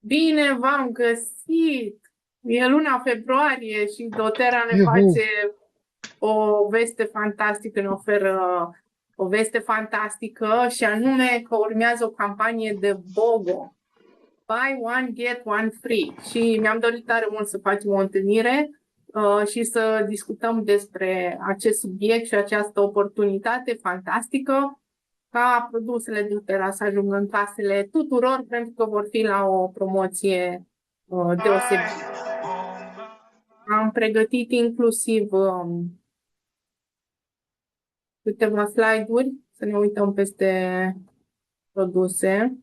Bine, v-am găsit! E luna februarie și doTERRA ne Iuhu! face o veste fantastică, ne oferă o veste fantastică și anume că urmează o campanie de BOGO. Buy one, get one free. Și mi-am dorit tare mult să facem o întâlnire și să discutăm despre acest subiect și această oportunitate fantastică ca produsele doTERRA să ajungă în casele tuturor, pentru că vor fi la o promoție deosebită. Am pregătit inclusiv câteva slide-uri să ne uităm peste produse.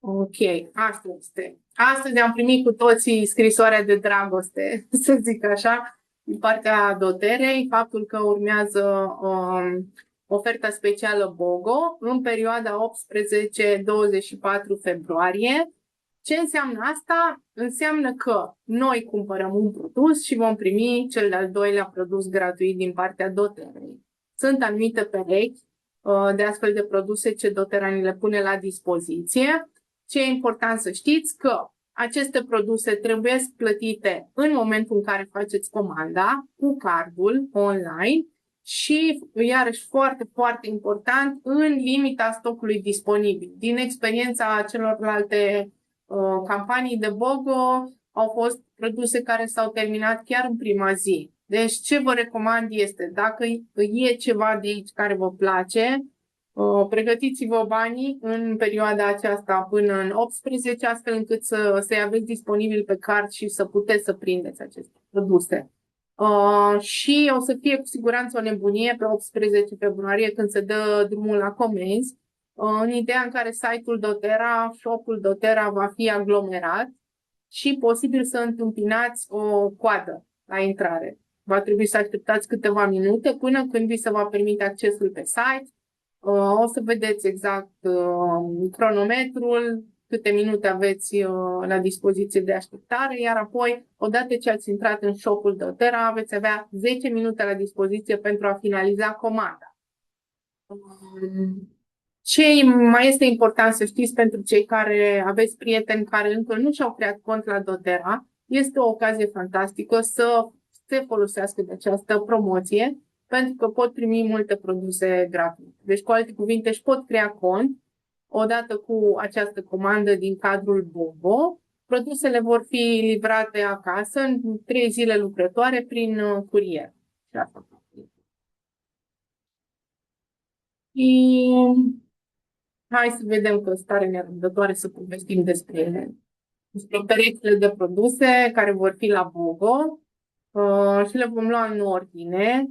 Ok, asta este. Astăzi am primit cu toții scrisoarea de dragoste, să zic așa, din partea doTERRA-i, faptul că urmează oferta specială BOGO în perioada 18-24 februarie. Ce înseamnă asta? Înseamnă că noi cumpărăm un produs și vom primi cel de-al doilea produs gratuit din partea doTERRA-i. Sunt anumite perechi de astfel de produse ce doTERRA ni le pune la dispoziție. Ce e important să știți că aceste produse trebuie plătite în momentul în care faceți comanda cu cardul online și, iarăși, foarte, foarte important, în limita stocului disponibil. Din experiența celorlalte campanii de BOGO au fost produse care s-au terminat chiar în prima zi. Deci ce vă recomand este, dacă e ceva de aici care vă place, pregătiți-vă banii în perioada aceasta până în 18, astfel încât să-i aveți disponibil pe card și să puteți să prindeți aceste produse. Și o să fie cu siguranță o nebunie pe 18 februarie când se dă drumul la comenzi, în ideea în care site-ul doTERRA, shop-ul doTERRA va fi aglomerat și posibil să întâmpinați o coadă la intrare. Va trebui să așteptați câteva minute până când vi se va permite accesul pe site. O să vedeți exact cronometrul, câte minute aveți la dispoziție de așteptare, iar apoi, odată ce ați intrat în shop-ul doTERRA, veți avea 10 minute la dispoziție pentru a finaliza comanda. Ce mai este important să știți pentru cei care aveți prieteni care încă nu și-au creat cont la doTERRA, este o ocazie fantastică să se folosească de această promoție, pentru că pot primi multe produse gratuite. Deci, cu alte cuvinte, își pot crea cont odată cu această comandă din cadrul BOGO. Produsele vor fi livrate acasă în 3 zile lucrătoare prin curier. Și hai să vedem că stare nerăbdătoare să povestim despre perechile de produse care vor fi la BOGO și le vom lua în ordine.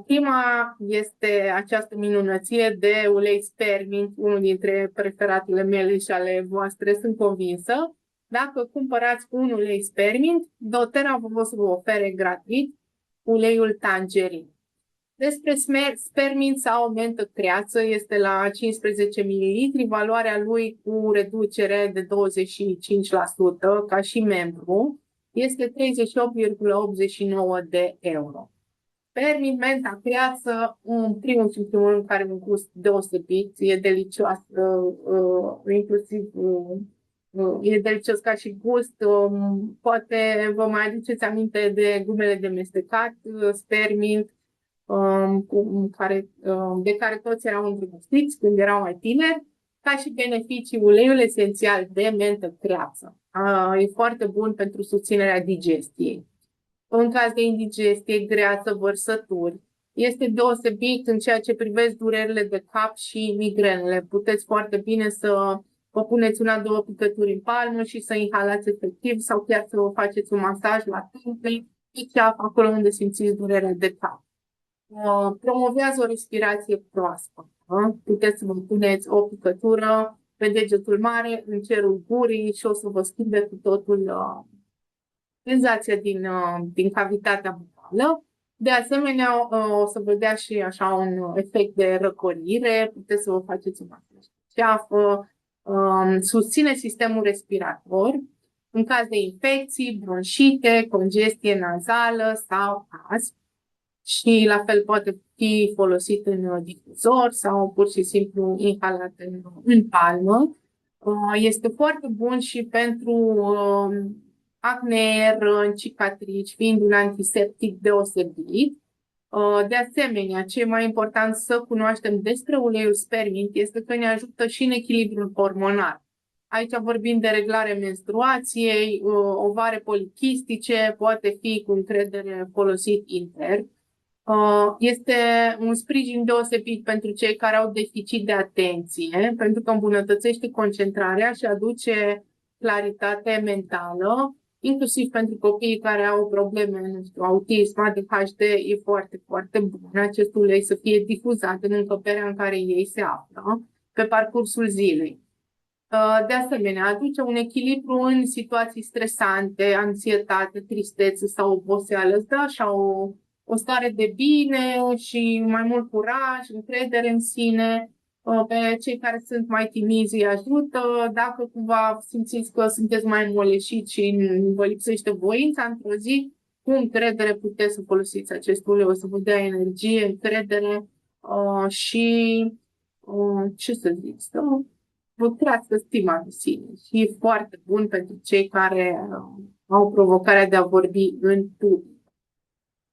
Prima este această minunăție de ulei Spearmint, unul dintre preferatele mele și ale voastre, sunt convinsă. Dacă cumpărați un ulei Spearmint, doTERRA vă o să vă ofere gratuit uleiul Tangerine. Despre Spearmint sau mentă creață este la 15 ml, valoarea lui cu reducere de 25% ca și membru este 38,89 de euro. Spearmint menta creață, în primul și în primul rând, care un gust deosebit, e delicioasă, inclusiv e delicios ca și gust. Poate vă mai aduceți aminte de gumele de mestecat, Spearmint, de care toți erau îndrăgostiți când erau mai tineri, ca și beneficii uleiul esențial de mentă creață. E foarte bun pentru susținerea digestiei. În caz de indigestie, greață, vărsături, este deosebit în ceea ce privește durerile de cap și migrenele. Puteți foarte bine să vă puneți una-două picături în palmă și să inhalați efectiv sau chiar să vă faceți un masaj la temple, acolo unde simțiți durere de cap. Promovează o respirație proaspătă. Puteți să vă puneți o picătură pe degetul mare, în cerul gurii și o să vă schimbe cu totul senzația din cavitatea bucală. De asemenea, o să vă dea și așa un efect de răcorire, puteți să vă faceți un masaj de ceafă, susține sistemul respirator, în caz de infecții, bronșite, congestie nazală sau astm. Și la fel poate fi folosit în difuzor sau pur și simplu inhalat în palmă. Este foarte bun și pentru acne, răni, cicatrici, fiind un antiseptic deosebit. De asemenea, ce e mai important să cunoaștem despre uleiul spermint este că ne ajută și în echilibrul hormonal. Aici vorbim de reglare menstruației, ovare polichistice, poate fi cu încredere folosit intern. Este un sprijin deosebit pentru cei care au deficit de atenție, pentru că îmbunătățește concentrarea și aduce claritate mentală, inclusiv pentru copiii care au probleme, nu știu, autism, ADHD, e foarte, foarte bun acest ulei să fie difuzat în încăperea în care ei se află pe parcursul zilei. De asemenea, aduce un echilibru în situații stresante, anxietate, tristețe sau oboseală, îți dă așa o stare de bine și mai mult curaj, încredere în sine. Pe cei care sunt mai timizi îi ajută. Dacă cumva simțiți că sunteți mai moleșiți și vă lipsește voința într-o zi, cu încredere puteți să folosiți acest ulei, o să vă dea energie, încredere și ce să zic, să vă crească stima de sine. Și e foarte bun pentru cei care au provocarea de a vorbi în public.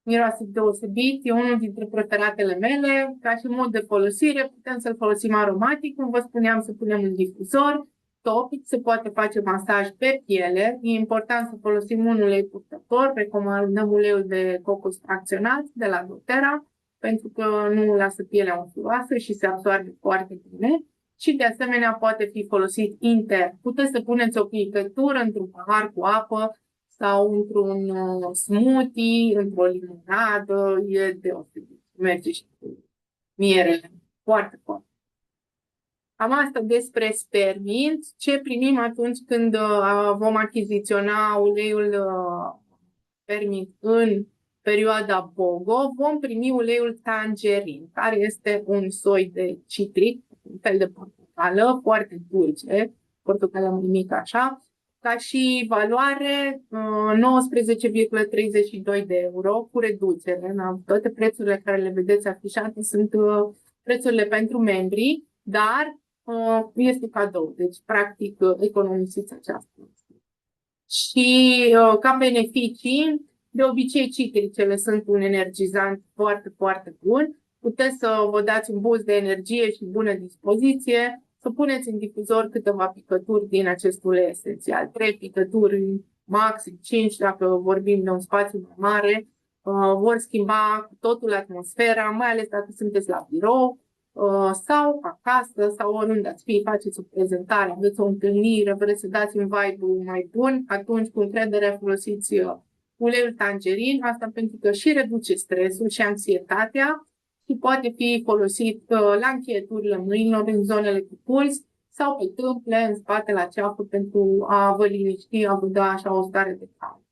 Miroase deosebit, e unul dintre preferatele mele. Ca și mod de folosire, putem să-l folosim aromatic, cum vă spuneam, să punem în difuzor. Topic, se poate face masaj pe piele. E important să folosim un ulei purtător, recomandăm uleiul de cocos fracționat de la doTERRA, pentru că nu lasă pielea unturoasă și se absorbe foarte bine. Și de asemenea poate fi folosit intern. Puteți să puneți o picătură într-un pahar cu apă sau într-un smoothie, într-o limonadă, e deosebit. Merge și cu miere, foarte, foarte. Cam asta despre spermint. Ce primim atunci când vom achiziționa uleiul spermint în perioada BOGO? Vom primi uleiul tangerin, care este un soi de citric, un fel de portocală, foarte dulce, portocală mai mică așa. Ca și valoare, 19,32 de euro cu reducere. Toate prețurile care le vedeți afișate sunt prețurile pentru membri, dar este cadou. Deci, practic, economisiți aceasta. Și ca beneficii, de obicei citricele sunt un energizant foarte, foarte bun. Puteți să vă dați un boost de energie și bună dispoziție. Să puneți în difuzor câteva picături din acest ulei esențial. 3 picături, maxim 5, dacă vorbim de un spațiu mai mare, vor schimba cu totul atmosfera, mai ales dacă sunteți la birou sau acasă sau oriunde ați fi, faceți o prezentare, aveți o întâlnire, vreți să dați un vibe mai bun, atunci cu încredere folosiți uleiul tangerin, asta pentru că și reduce stresul și anxietatea, și poate fi folosit la încheieturile mâinilor, în zonele cu puls sau pe tâmple, în spate, la ceafă, pentru a vă liniști, a vă da așa o stare de calm.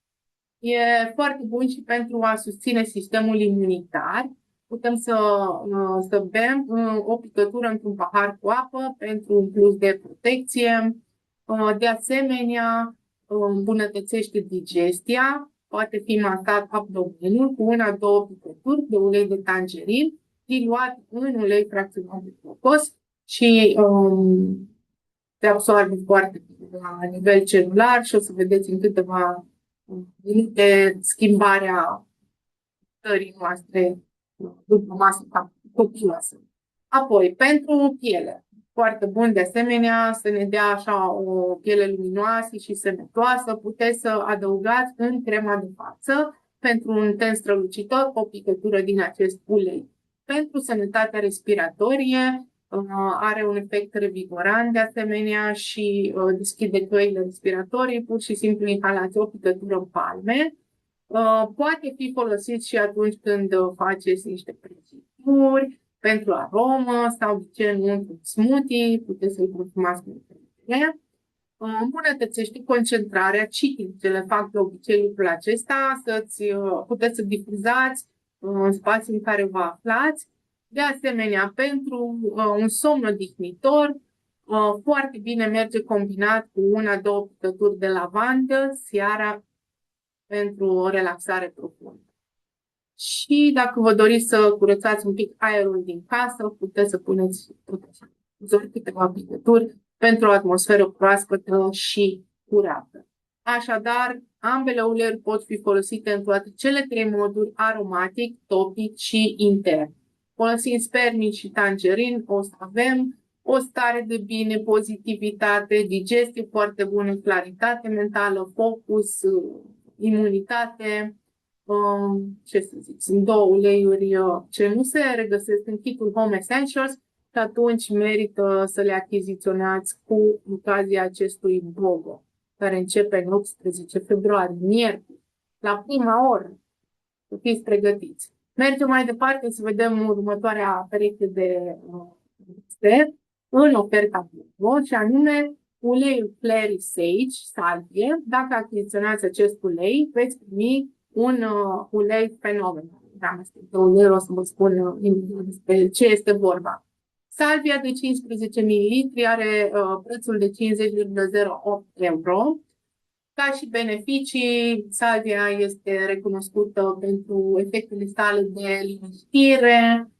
E foarte bun și pentru a susține sistemul imunitar. Putem să bem o picătură într-un pahar cu apă pentru un plus de protecție. De asemenea, îmbunătățește digestia. Poate fi masat abdomenul cu 1-2 picături de ulei de tangerin diluat în ulei fracționat de cocos și se absorbe foarte bine la nivel celular și o să vedeți în câteva minute schimbarea stării noastre după masă copioasă. Apoi, pentru piele, foarte bun de asemenea să ne dea așa o piele luminoasă și sănătoasă, puteți să adăugați în crema de față pentru un ten strălucitor o picătură din acest ulei. Pentru sănătatea respiratorie are un efect revigorant de asemenea și deschide căile respiratorii, pur și simplu inhalați o picătură în palme. Poate fi folosit și atunci când faceți niște prăjituri pentru aromă sau de ce nu într-un smoothie, puteți să-l consumați cu încredere. Îmbunătățește concentrarea, citricele fac de obicei lucrul acesta, puteți să difuzați în spații în care vă aflați. De asemenea, pentru un somn odihnitor, Foarte bine merge combinat cu una-două picături de lavandă seara pentru o relaxare profundă. Și dacă vă doriți să curățați un pic aerul din casă, puteți să puneți câteva picături pentru o atmosferă proaspătă și curată. Așadar, ambele uleiuri pot fi folosite în toate cele trei moduri, aromatic, topic și intern. Folosind spermic și tangerin, o să avem o stare de bine, pozitivitate, digestie foarte bună, claritate mentală, focus, imunitate. Ce să zic, sunt două uleiuri ce nu se regăsesc în kitul Home Essentials și atunci merită să le achiziționați cu ocazia acestui BOGO, care începe în 18 februarie, miercuri, la prima oră. Să fiți pregătiți. Mergem mai departe să vedem următoarea pereche de în oferta BOGO, și anume uleiul Clary Sage, salvie. Dacă achiziționați acest ulei, veți primi un ulei fenomenal. De ulei, o să vă spun despre ce este vorba. Salvia de 15 ml are prețul de 50,08 euro. Ca și beneficii, salvia este recunoscută pentru efectele sale de liniștire,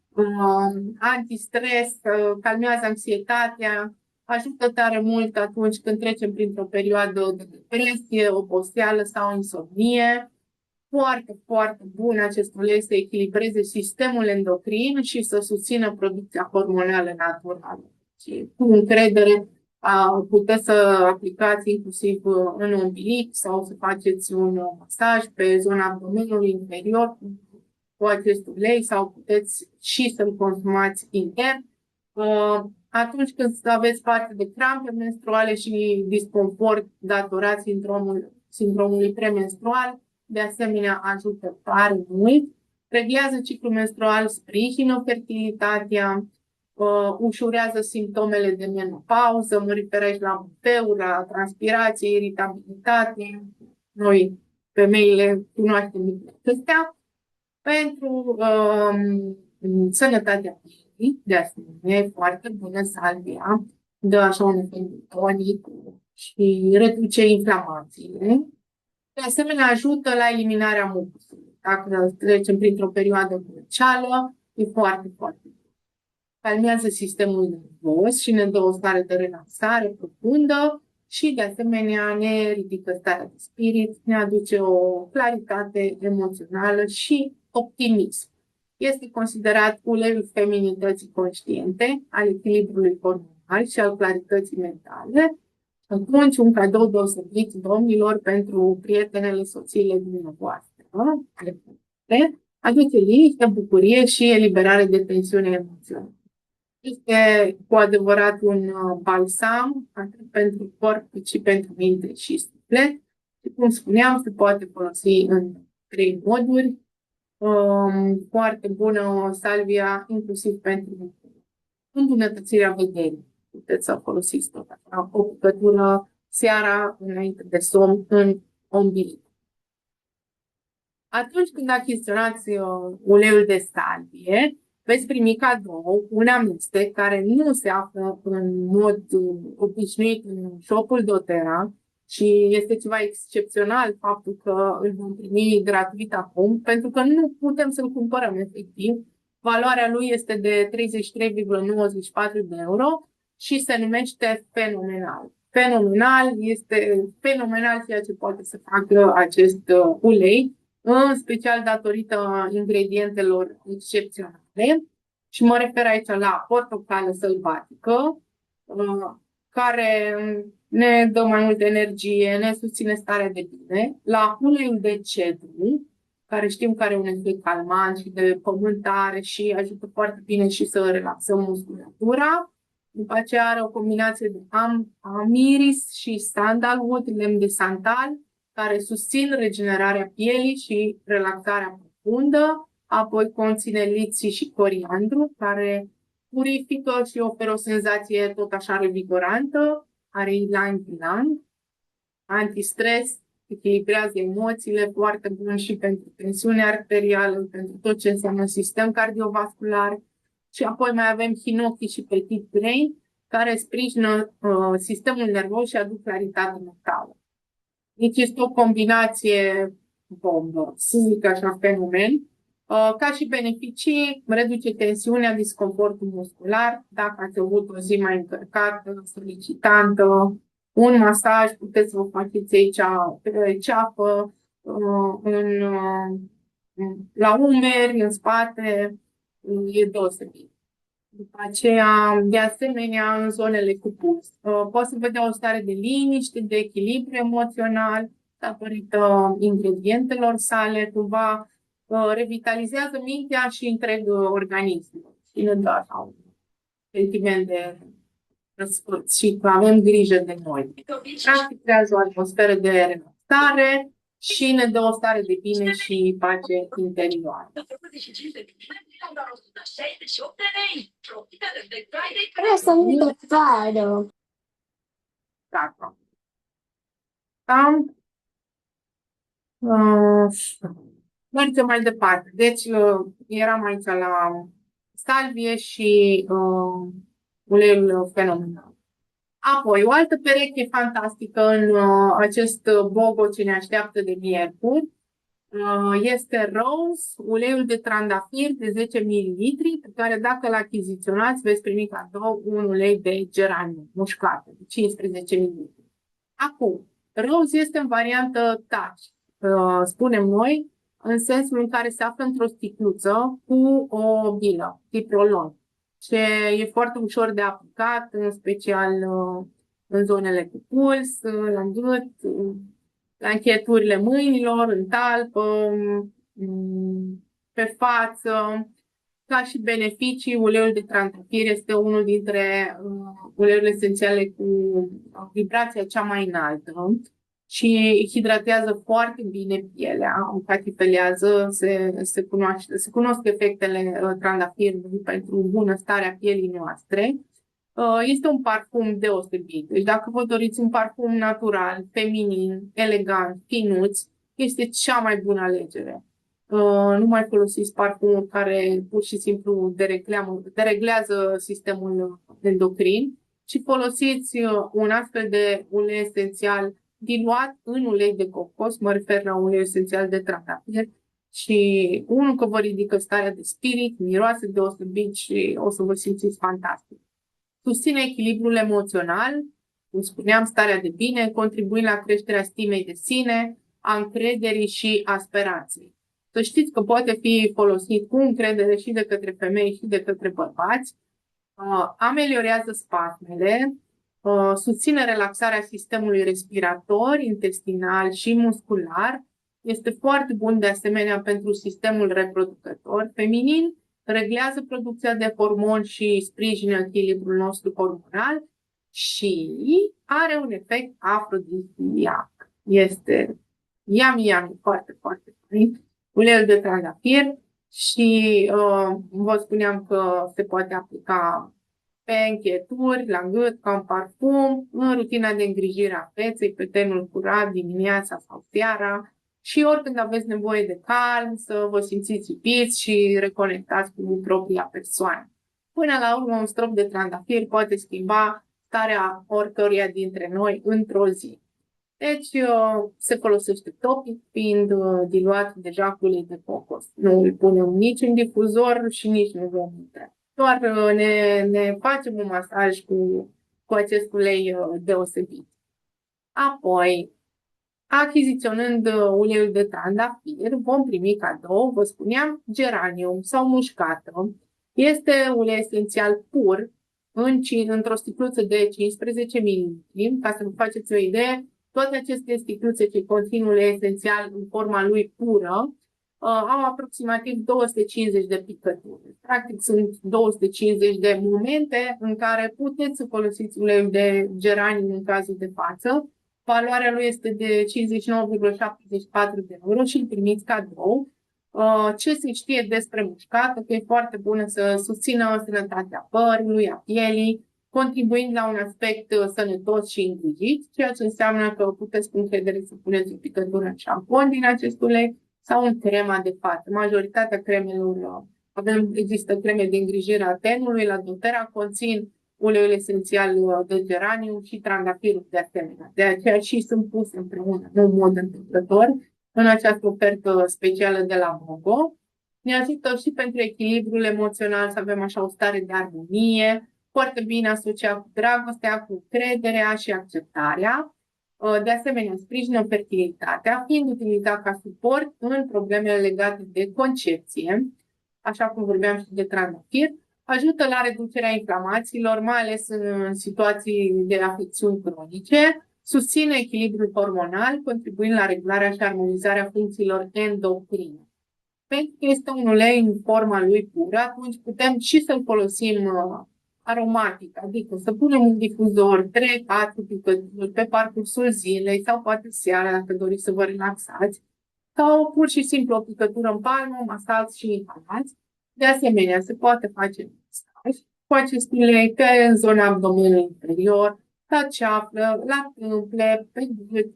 antistres, calmează anxietatea, ajută tare mult atunci când trecem printr-o perioadă de depresie, oboseală sau insomnie. Foarte, foarte bun acest ulei să echilibreze sistemul endocrin și să susțină producția hormonală naturală. Și cu încredere puteți să aplicați inclusiv în umbilic sau să faceți un masaj pe zona abdomenului inferior cu acest ulei sau puteți și să-l consumați intern. Atunci când aveți parte de crampe menstruale și disconfort datorat sindromului premenstrual, de asemenea ajută tare mult, reglează ciclul menstrual, sprijină fertilitatea, ușurează simptomele de menopauză, mă refer aici la bufeuri, la transpirație, iritabilitate. Noi, femeile, cunoaștem acestea. Pentru sănătatea pielii, de asemenea, e foarte bună salvia, dă așa un efect tonic și reduce inflamațiile. De asemenea, ajută la eliminarea mucusului. Dacă trecem printr-o perioadă crucială, e foarte, foarte bun. Calmează sistemul nervos și ne dă o stare de relaxare profundă și, de asemenea, ne ridică starea de spirit, ne aduce o claritate emoțională și optimism. Este considerat uleiul feminității conștiente, al echilibrului hormonal și al clarității mentale. Atunci, un cadou deosebit, domnilor, pentru prietenele, soțiile dumneavoastră, aduce liniște, bucurie și eliberare de tensiune emoțională. Este cu adevărat un balsam, atât pentru corp, cât și pentru minte și suflet. Și cum spuneam, se poate folosi în 3 moduri. Foarte bună salvia, inclusiv pentru îmbunătățirea vederii. Puteți să folosiți tot așa, o picătură seara înainte de somn în umbilic. Atunci când achiziționați uleiul de salvie, veți primi cadou un amestec care nu se află în mod obișnuit în shop-ul doTERRA și este ceva excepțional faptul că îl vom primi gratuit acum, pentru că nu putem să-l cumpărăm efectiv. Valoarea lui este de 33,94 de euro și se numește Fenomenal. Fenomenal, este fenomenal ceea ce poate să facă acest ulei, în special datorită ingredientelor excepționale. Și mă refer aici la portocală sălbatică, care ne dă mai multă energie, ne susține starea de bine, la uleiul de cedru, care știm că are un efect calmant și de pământare și ajută foarte bine și să relaxăm musculatura. După aceea are o combinație de amiris și sandalwood, lemn de santal, care susțin regenerarea pielii și relaxarea profundă. Apoi conține liții și coriandru, care purifică și oferă o senzație tot așa revigorantă. Are ylang-ylang, antistres, echilibrează emoțiile, foarte bun și pentru tensiunea arterială, pentru tot ce înseamnă sistem cardiovascular. Și apoi mai avem hinoki și petit grain, care sprijină sistemul nervos și aduc claritate mentală. Deci este o combinație bombă, să zic așa, fenomen. Ca și beneficii, reduce tensiunea, disconfortul muscular, dacă ați avut o zi mai încărcată, solicitantă, un masaj, puteți să vă faceți aici pe ceafă, la umeri, în spate, e deosebit. După aceea, de asemenea, în zonele cu puls. Poți să vedea o stare de liniște, de echilibru emoțional, datorită ingredientelor sale, cumva revitalizează mintea și întreg organismul. Și ne dă așa un sentiment de răsfăț și că avem grijă de noi. Practic, creează o atmosferă de relaxare și ne dă o stare de bine și pace interioară. Vreau să nu pară. Gata. Mergem mai departe. Deci, eram aici la salvie și uleiul fenomenal. Apoi, o altă pereche fantastică în acest bogo ce ne așteaptă de miercuri este Rose, uleiul de trandafir de 10 ml, pe care dacă îl achiziționați veți primi cadou un ulei de geraniu mușcat de 15 ml. Acum, Rose este în variantă touch, spunem noi, în sensul în care se află într-o sticluță cu o bilă, tip rolon, ce e foarte ușor de aplicat, în special în zonele cu puls, la gât, la încheieturile mâinilor, în talpă, pe față. Ca și beneficii, uleiul de trandafir este unul dintre uleiurile esențiale cu vibrația cea mai înaltă și hidratează foarte bine pielea, încatipelează, se cunosc efectele trandafirului pentru bunăstarea pielii noastre. Este un parfum deosebit. Deci dacă vă doriți un parfum natural, feminin, elegant, finuț, este cea mai bună alegere. Nu mai folosiți parfumuri care pur și simplu dereglează sistemul endocrin, ci folosiți un astfel de ulei esențial diluat în ulei de cocos, mă refer la ulei esențial de trandafir, și unul că vă ridică starea de spirit, miroase deosebit și o să vă simțiți fantastic. Susține echilibrul emoțional, cum spuneam, starea de bine, contribuind la creșterea stimei de sine, a încrederii și a speranței. Să știți că poate fi folosit cu încredere și de către femei și de către bărbați, ameliorează spasmele, susține relaxarea sistemului respirator, intestinal și muscular, este foarte bun de asemenea pentru sistemul reproducător feminin, reglează producția de hormoni și sprijină echilibrul nostru hormonal și are un efect afrodisiac. Este yummy, foarte, foarte fain. Uleiul de trandafir și vă spuneam că se poate aplica pe închieturi, la gât, ca un parfum, în rutina de îngrijire a feței, pe tenul curat, dimineața sau seara și oricând aveți nevoie de calm, să vă simțiți iubiți și reconectați cu propria persoană. Până la urmă, un strop de trandafir poate schimba starea oricăruia dintre noi într-o zi. Deci se folosește topic, fiind diluat deja cu ulei de cocos. Nu îl punem nici în difuzor și nici nu vom intra. Doar ne facem un masaj cu acest ulei deosebit. Apoi, achiziționând uleiul de trandafir, vom primi cadou, vă spuneam, geranium sau mușcată. Este ulei esențial pur, într-o sticluță de 15 ml. Ca să vă faceți o idee, toate aceste sticluțe ce conțin ulei esențial în forma lui pură au aproximativ 250 de picături. Practic sunt 250 de momente în care puteți să folosiți uleiul de geranium în cazul de față. Valoarea lui este de 59,74 de euro și îl primiți cadou. Ce se știe despre mușcată? Că e foarte bună să susțină sănătatea părului, a pielii, contribuind la un aspect sănătos și îngrijit, ceea ce înseamnă că puteți cu încredere să puneți o picătură în șampon din acest ulei sau în crema de față. Majoritatea cremelor, există creme de îngrijire a tenului, la doTERRA conțin uleiul esențial de geraniu și trandafirul de asemenea. De aceea și sunt puse împreună, în mod întâmplător, în această ofertă specială de la Mogo. Ne ajută și pentru echilibrul emoțional, să avem așa o stare de armonie, foarte bine asociat cu dragostea, cu crederea și acceptarea. De asemenea, sprijină fertilitatea, fiind utilizat ca suport în problemele legate de concepție, așa cum vorbeam și de trandafir, ajută la reducerea inflamațiilor, mai ales în situații de afecțiuni cronice, susține echilibrul hormonal, contribuind la regularea și armonizarea funcțiilor endocrine. Pentru că este un ulei în forma lui pură, atunci putem și să-l folosim aromatic, adică să punem un difuzor 3-4 picături pe parcursul zilei sau poate seara dacă doriți să vă relaxați, sau pur și simplu o picătură în palmă, masați și inhalați. De asemenea, se poate face masaj cu acest ulei în zona abdomenului inferior, la ceafră, la tâmple, pe gât,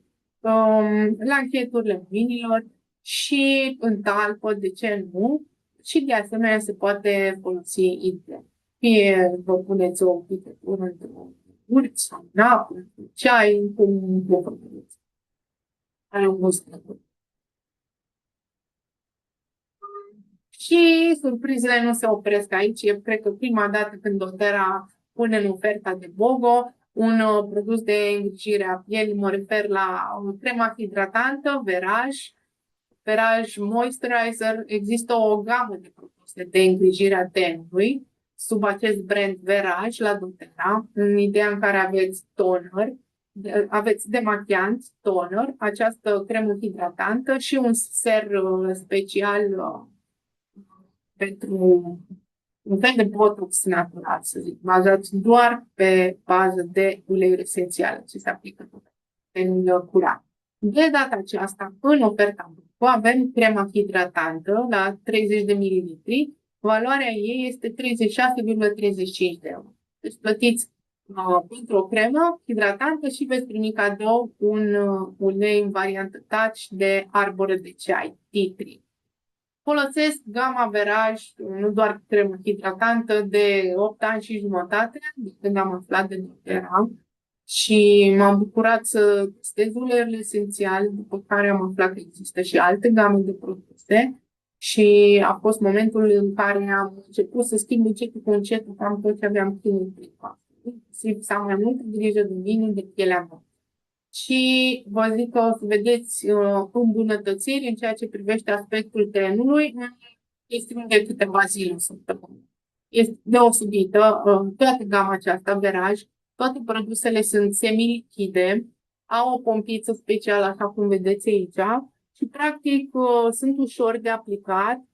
la încheieturile mâinilor și în talpă, de ce nu? Și de asemenea se poate folosi intern. Fie vă puneți o picătură într-o urci sau în apă, în ceai, cum vă puneți. Are un gust plăcut. Și surprizele nu se opresc aici. Eu cred că prima dată când doTERRA pune în oferta de BOGO un produs de îngrijire a pielii, mă refer la crema hidratantă, Veraj Moisturizer. Există o gamă de produse de îngrijire a tenului sub acest brand Veraj la doTERRA, în ideea în care aveți toner, aveți demachiant, toner, această cremă hidratantă și un ser special pentru un fel de botox natural, să zic, bazat doar pe bază de uleiuri esențiale ce se aplică în curat. De data aceasta, în oferta Buco, avem crema hidratantă la 30 de ml. Valoarea ei este 36,35 de euro. Deci plătiți pentru o cremă hidratantă și veți primi cadou un ulei în variantă touch de arboră de ceai, tea tree. Folosesc gama Veraj, nu doar cremă hidratantă, de 8 ani și jumătate, de când am aflat de doTERRA și m-am bucurat să testez uleiurile esențiale, după care am aflat că există și alte game de produse și a fost momentul în care am început să schimb încetul cu încetul cam tot ce aveam chinuit prin casă. Să am mai multă grijă de mine, de pielea mea. Și vă zic că o să vedeți îmbunătățiri în ceea ce privește aspectul tenului în chestiuni de câteva zile în săptămână. Este deosebită toată gama aceasta, Veraj. Toate produsele sunt semilichide, au o pompiță specială, așa cum vedeți aici, și practic sunt ușor de aplicat,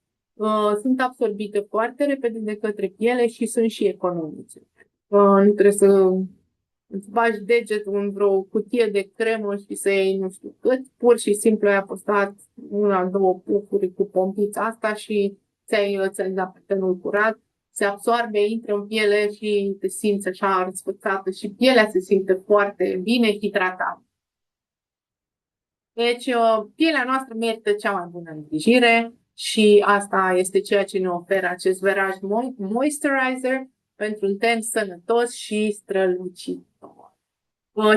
sunt absorbite foarte repede de către piele și sunt și economice. Nu trebuie să îți bagi degetul în vreo cutie de cremă și să iei nu știu cât, pur și simplu ai apăsat una, două pufuri cu pompița asta și ți-ai dat pe tenul curat, se absorbe, intră în piele și te simți așa răsfățată și pielea se simte foarte bine hidratată. Deci, pielea noastră merită cea mai bună îngrijire și asta este ceea ce ne oferă acest Veraj Moisturizer pentru un ten sănătos și strălucitor.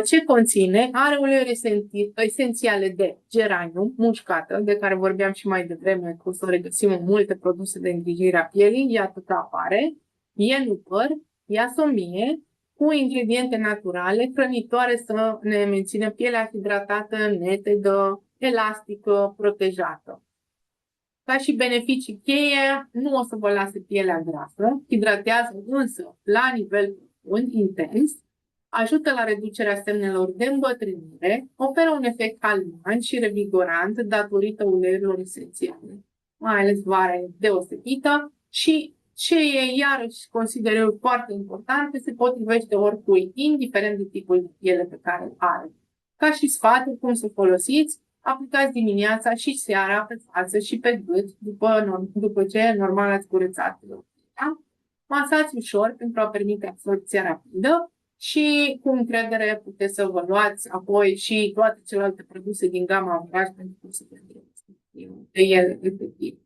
Ce conține? Are uleiuri esențiale de geraniu, mușcată, de care vorbeam și mai devreme, că o să o regăsim în multe produse de îngrijire a pielii, iată că apare, ienupăr, iasomie, cu ingrediente naturale, hrănitoare să ne mențină pielea hidratată, netedă, elastică, protejată. Ca și beneficii cheie, nu o să vă lase pielea grasă, hidratează însă la nivel profund, intens, ajută la reducerea semnelor de îmbătrânire, oferă un efect calmant și revigorant datorită uleiurilor esențiale, mai ales vara e deosebită și ce e iarăși consider eu foarte important, se potrivește oricui, indiferent de tipul de piele pe care îl are. Ca și sfatul cum să folosiți, aplicați dimineața și seara pe față și pe gât, după ce normal ați curățat. Da? Masați ușor pentru a permite absorbția rapidă și cu încredere puteți să vă luați apoi și toate celelalte produse din gama Veraj pentru că se de ele efectiv.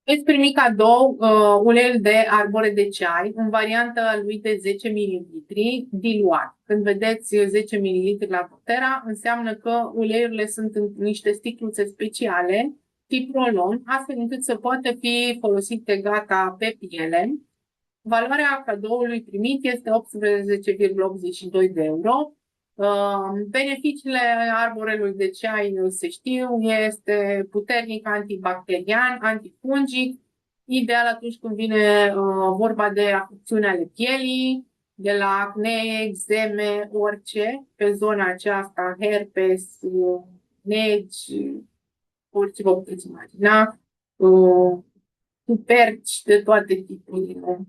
Veți primi cadou uleiul de arbore de ceai în varianta lui de 10 ml diluat. Când vedeți 10 ml la doTERRA, înseamnă că uleiurile sunt în niște sticluțe speciale, tip rolon, astfel încât să poată fi folosite gata pe piele. Valoarea cadoului primit este 18,82 de euro. Beneficiile arborelui de ceai se știu, este puternic antibacterian, antifungic, ideal atunci când vine vorba de afecțiuni ale pielii, de la acne, eczeme, orice, pe zona aceasta, herpes, negi, orice vă puteți imagina, tuperci de toate tipurile,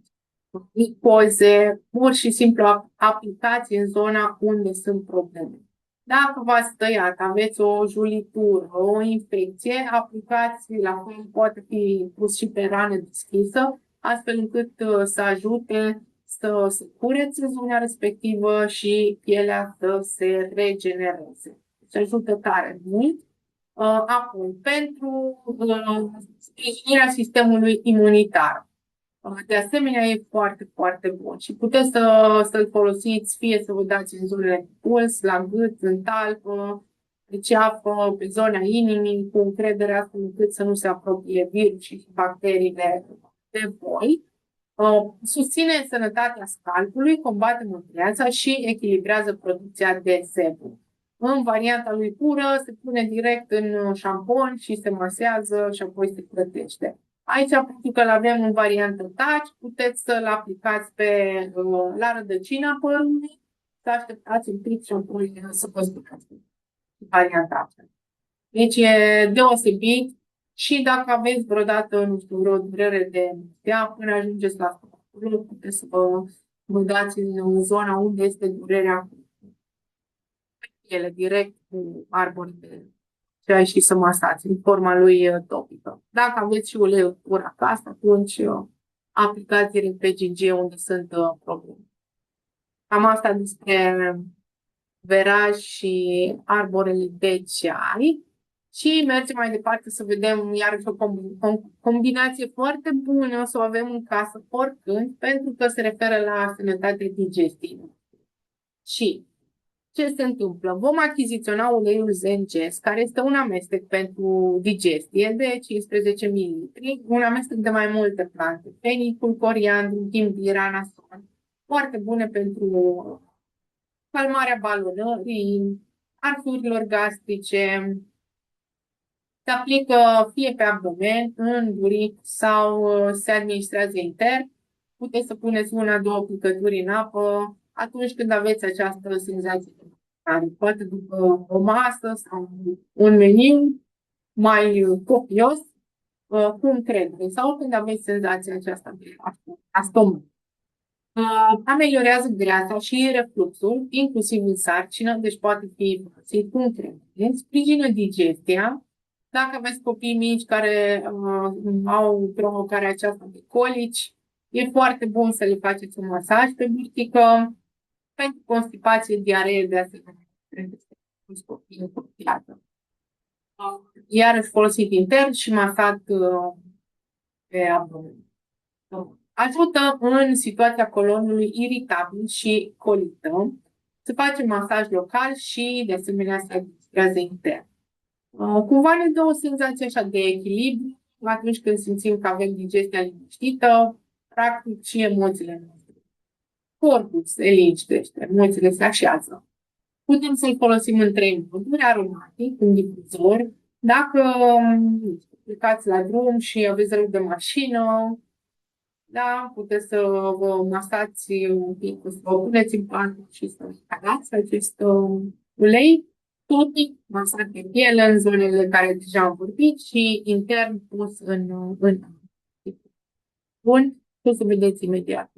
micoze, pur și simplu aplicați în zona unde sunt probleme. Dacă v-ați tăiat, aveți o julitură, o infecție, aplicați la fel, poate fi pus și pe rană deschisă, astfel încât să ajute să se curețe zona respectivă și pielea să se regenereze. Deci ajută tare mult. Apoi, pentru sprijinirea sistemului imunitar. De asemenea, e foarte, foarte bun și puteți să-l folosiți fie să vă dați în zonele de puls, la gât, în talpă, pe ceafă, pe zona inimii, cu încredere astfel încât să nu se apropie virus și bacteriile de voi. Susține sănătatea scalpului, combate mătreața și echilibrează producția de sebum. În varianta lui pură se pune direct în șampon și se masează și apoi se plătește. Aici, pentru că îl avem în variantă touch, puteți să-l aplicați la rădăcina părului, să așteptați un pic și apoi să vă spălați varianta asta. Deci e deosebit și dacă aveți vreodată, nu știu, vreo durere de mustea, până ajungeți la stomac, puteți să vă dați în zona unde este durerea ele direct cu arbori de ceai și să masați în forma lui topică. Dacă aveți și uleiul pur acasă, atunci aplicați direct pe GG unde sunt probleme. Cam asta despre veraj și arborele de ceai. Și mergem mai departe să vedem iarăși o combinație foarte bună, o să o avem în casă oricând, pentru că se referă la sănătate digestivă. Și ce se întâmplă? Vom achiziționa uleiul Zengest, care este un amestec pentru digestie de 15 ml, un amestec de mai multe plante, fenicul, coriandru, ghimbir, anason, foarte bune pentru calmarea balonării, arsurilor gastrice. Se aplică fie pe abdomen, în buric sau se administrează intern. Puteți să puneți una, două picături în apă atunci când aveți această senzație de mâncare. Poate după o masă sau un meniu mai copios, cu încredere. Sau când aveți senzația aceasta de a stomac. Ameliorează greața și refluxul, inclusiv în sarcină, deci poate fi folosit cu încredere. Sprijină digestia. Dacă aveți copii mici care au provocarea aceasta de colici, e foarte bun să le faceți un masaj pe burtică. Pentru constipație, diaree, de asemenea, trebuie să faceți copii în copiată. Iarăși folosit intern și masat pe abdomen. Ajută în situația colonului iritabil și colită. Se face masaj local și, de asemenea, se administrează intern. Cumva ne dă o senzație așa de echilibru atunci când simțim că avem digestia liniștită, practic și emoțiile noastre. Corpul se liniștește, emoțiile se așează. Putem să-l folosim în 3 moduri, aromatic, în difuzor. Dacă plecați la drum și aveți rău de mașină, da, puteți să vă masați un pic, să vă puneți în pat și să instalați acest ulei, topic, masat pe piele în zonele de care deja am vorbit și intern pus în bun, o să vedeți imediat.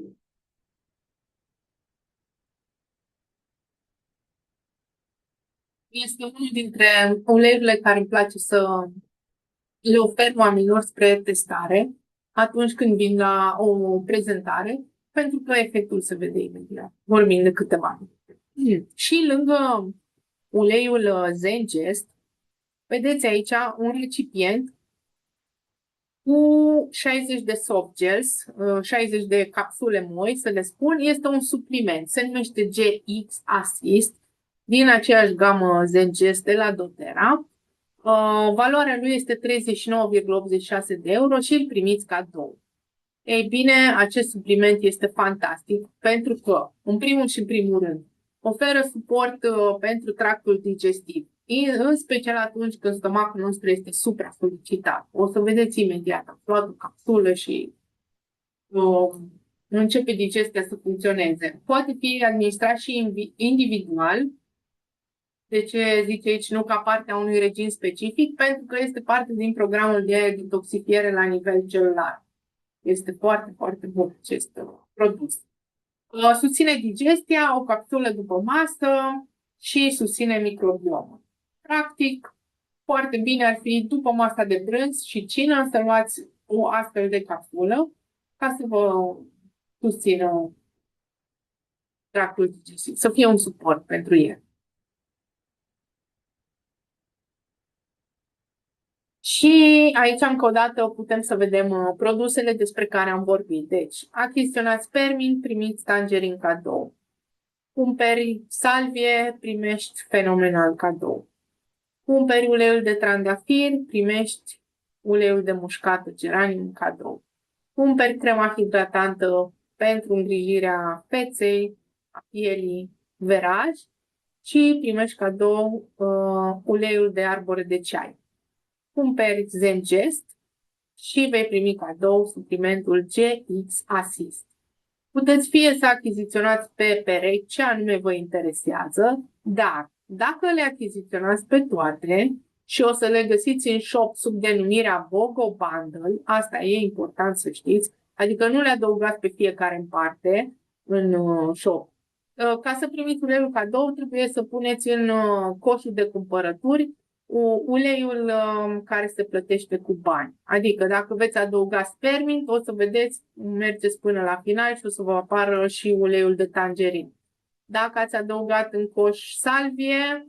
Este unul dintre uleiurile care îmi place să le ofer oamenilor spre testare atunci când vin la o prezentare, pentru că efectul se vede imediat, vorbind de câteva minute. Și lângă uleiul Zengest, vedeți aici un recipient cu 60 de soft gels, 60 de capsule moi, să le spun. Este un supliment, se numește GX Assist, din aceeași gamă Zengest de la doTERRA. Valoarea lui este 39,86 de euro și îl primiți cadou. Ei bine, acest supliment este fantastic pentru că, în primul și în primul rând, oferă suport pentru tractul digestiv, în special atunci când stomacul nostru este supra-solicitat. O să vedeți imediat, am luat o capsulă și începe digestia să funcționeze. Poate fi administrat și individual. De ce zice aici nu ca parte a unui regim specific? Pentru că este parte din programul de detoxifiere la nivel celular. Este foarte, foarte bun acest produs. Susține digestia, o capsulă după masă și susține microbiomul. Practic, foarte bine ar fi după masa de prânz și cină să luați o astfel de capsulă ca să vă susțină tractul digestiv, să fie un suport pentru el. Și aici, încă o dată, putem să vedem produsele despre care am vorbit. Deci, achiziționați Spermin, primiți tangerin cadou. Cumperi salvie, primești fenomenal cadou. Cumperi uleiul de trandafir, primești uleiul de mușcată geranium cadou. Cumperi crema hidratantă pentru îngrijirea feței, a pielii, veraj și primești cadou uleiul de arbore de ceai. Cumperi Zengest și vei primi cadou suplimentul GX Assist. Puteți fie să achiziționați pe perechi ce anume vă interesează, dar dacă le achiziționați pe toate și o să le găsiți în shop sub denumirea BOGO Bundle, asta e important să știți, adică nu le adăugați pe fiecare în parte în shop. Ca să primiți uleiul cadou, trebuie să puneți în coșul de cumpărături uleiul care se plătește cu bani. Adică dacă veți adăuga Spermin, o să vedeți, mergeți până la final și o să vă apară și uleiul de tangerin. Dacă ați adăugat în coș salvie,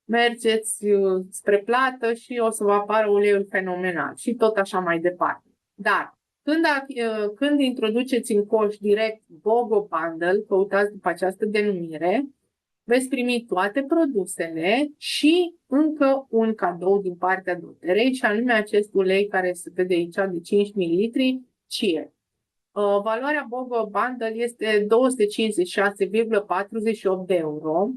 mergeți spre plată și o să vă apară uleiul fenomenal și tot așa mai departe. Dar când introduceți în coș direct BOGO Bundle, căutați după această denumire, veți primi toate produsele și încă un cadou din partea doTERRA, și anume acest ulei care se vede aici de 5 ml, CIE. Valoarea BOGO Bundle este 256,48 de euro.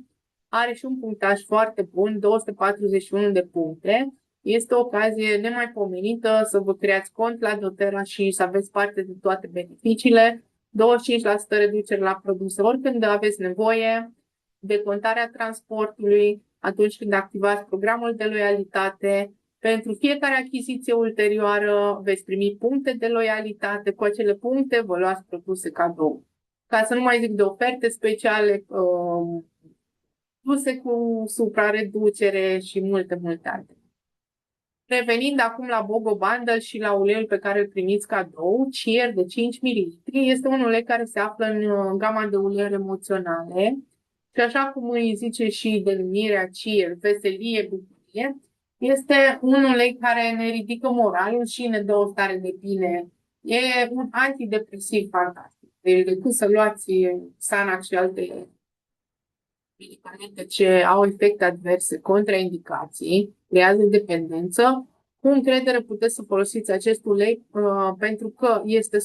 Are și un punctaj foarte bun, 241 de puncte. Este o ocazie nemaipomenită să vă creați cont la doTERRA și să aveți parte de toate beneficiile. 25% reducere la produse oricând aveți nevoie, decontarea transportului atunci când activați programul de loialitate. Pentru fiecare achiziție ulterioară veți primi puncte de loialitate. Cu acele puncte vă luați produse cadou. Ca să nu mai zic de oferte speciale, produse cu suprareducere și multe, multe alte. Revenind acum la BOGO Bundle și la uleiul pe care îl primiți cadou, CIER de 5 ml, este un ulei care se află în gama de uleiuri emoționale. Și așa cum îi zice și denumirea CIER, veselie, bucurie, este un ulei care ne ridică moralul și ne dă o stare de bine. E un antidepresiv fantastic. Deci decât să luați Xanax și alte medicamente ce au efecte adverse, contraindicații, creează dependență, cu încredere puteți să folosiți acest ulei pentru că este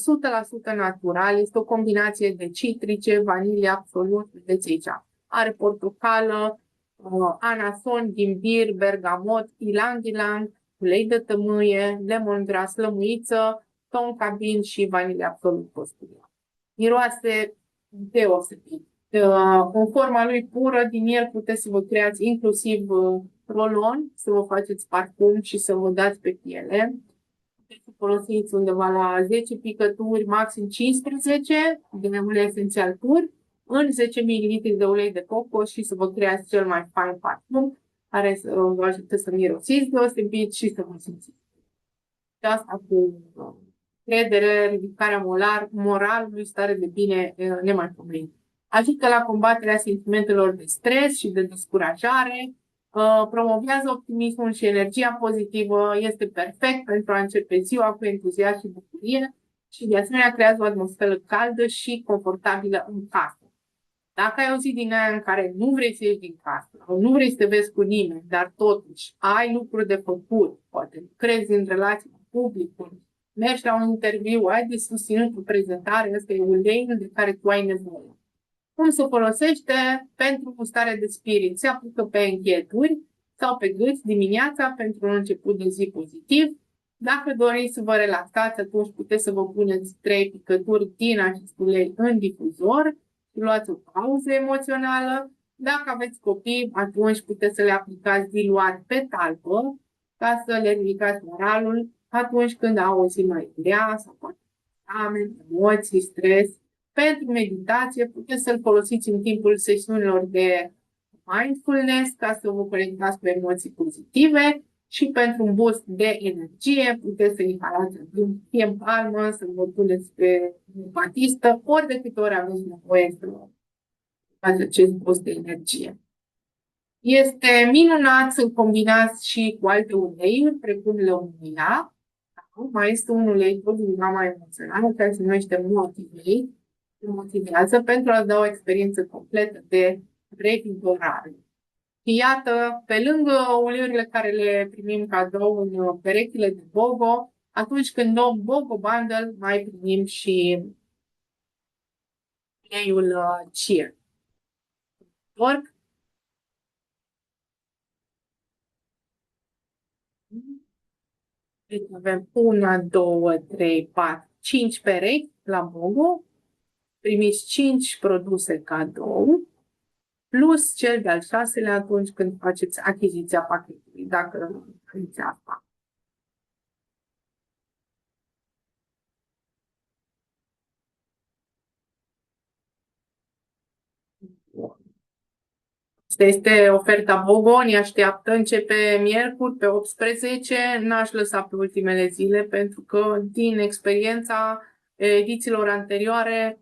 100% natural, este o combinație de citrice, vanilie absolut, vedeți aici. Are portocală, anason, ghimbir, bergamot, ilang-ilang, ulei de tămâie, lemongrass, lămâiță, tonka bean și vanilie absolut posturia. Miroase deosebit. În forma lui pură, din el puteți să vă creați inclusiv rolon, să vă faceți parfum și să vă dați pe piele. Puteți să folosiți undeva la 10 picături, maxim 15 de ulei esențial pur, în 10 ml de ulei de cocos și să vă creați cel mai fain parfum, care să vă ajute să mirosiți deosebit și să vă simțiți. Și asta cu credere, ridicarea moralului, stare de bine nemaipomenită. Ajută la combaterea sentimentelor de stres și de descurajare, Promovează optimismul și energia pozitivă, este perfect pentru a începe ziua cu entuziasm și bucurie și de asemenea creează o atmosferă caldă și confortabilă în casă. Dacă ai o zi din aia în care nu vrei să ieși din casă, sau nu vrei să te vezi cu nimeni, dar totuși ai lucruri de făcut, poate crezi în relații cu publicul, mergi la un interviu, ai de susținut o prezentare, ăsta e uleiul de care tu ai nevoie. Cum se folosește pentru o stare de spirit? Se aplică pe încheieturi sau pe gât dimineața pentru un început de zi pozitiv. Dacă doriți să vă relaxați, atunci puteți să vă puneți 3 picături din acest ulei în difuzor, luați o pauză emoțională. Dacă aveți copii, atunci puteți să le aplicați diluat pe talpă ca să le ridicați moralul atunci când au o zi mai grea sau poate emoții, stres. Pentru meditație puteți să-l folosiți în timpul sesiunilor de mindfulness ca să vă conectați cu emoții pozitive și pentru un boost de energie puteți să inhalați fie în palmă, să vă puneți pe batistă, ori de câte ori aveți nevoie să faceți acest boost de energie. Este minunat să-l combinați și cu alte uleiuri, precum lămâia. Mai este un ulei tot din gama emoțională care se numește Motivate. Motivează pentru a da o experiență completă de revigorare. Și iată, pe lângă uleiurile care le primim cadou în perechile de BOGO, atunci când luăm BOGO Bundle, mai primim și uleiul CIR. Work. Deci avem 1, 2, 3, 4, 5 perechi la BOGO. Primiți 5 produse cadou, plus cel de-al 6-lea atunci când faceți achiziția pachetului, dacă vreți asta. Asta este oferta BOGO, ne așteaptă, începe miercuri pe 18, n-aș lăsa pe ultimele zile pentru că din experiența edițiilor anterioare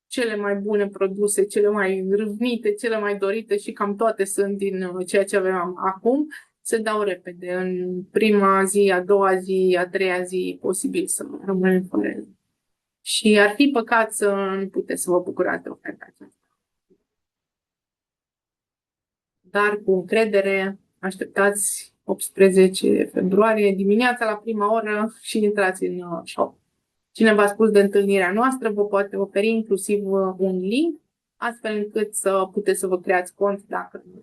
cele mai bune produse, cele mai râvnite, cele mai dorite și cam toate sunt din ceea ce avem acum, se dau repede. În prima zi, a doua zi, a treia zi, posibil să rămânem fără ele. Și ar fi păcat să nu puteți să vă bucurați de oferta aceasta. Dar cu încredere așteptați 18 februarie dimineața la prima oră și intrați în shop. Cine v-a spus de întâlnirea noastră vă poate oferi inclusiv un link, astfel încât să puteți să vă creați cont dacă nu